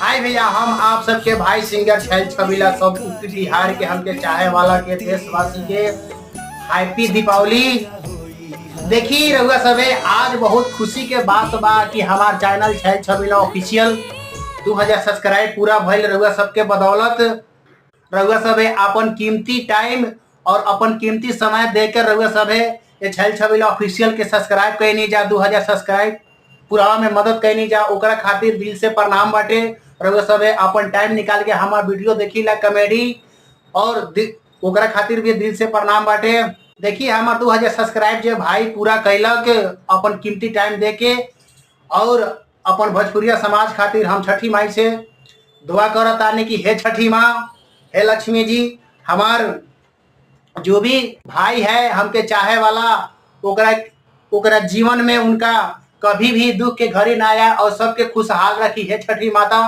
हाय भैया, हम आप सबके भाई सिंगर छैल छबीला सब उत्तर बिहार के हमके चाहे वाला के देशवासी के हैप्पी दीपावली। देखी रहुआ सबे, आज बहुत खुशी के बात बा कि हमार चैनल छैल छबीला ऑफिशियल 2000 सब्सक्राइब पूरा भइल। रहुआ सबके बदौलत रहुआ सबे अपन कीमती टाइम और अपन कीमती समय देकर रहुआ सबे ये छैल छबीला ऑफिशियल के सब्सक्राइब कैनी जा, 2000 सब्सक्राइब पूरा में मदद कैनी जा, ओकरा खातिर दिल से प्रणाम बाटे। रउआ सबे अपन टाइम निकाल के हमार वीडियो देखी ला कॉमेडी, और ओकरा खातिर भी दिल से प्रणाम बाटे। देखिए हमार 2000 सब्सक्राइब जे भाई पूरा कैलक अपन कीमती टाइम दे के, और अपन भोजपुरिया समाज खातिर हम छठी माई से दुआ करतानी कि हे छठी माँ, हे लक्ष्मी जी, हमार जो भी भाई है हमके चाहे वाला, ओकरा ओकरा जीवन में उनका कभी भी दुख के घड़ी ना आया और सबके खुशहाल रखी, हे छठी माता।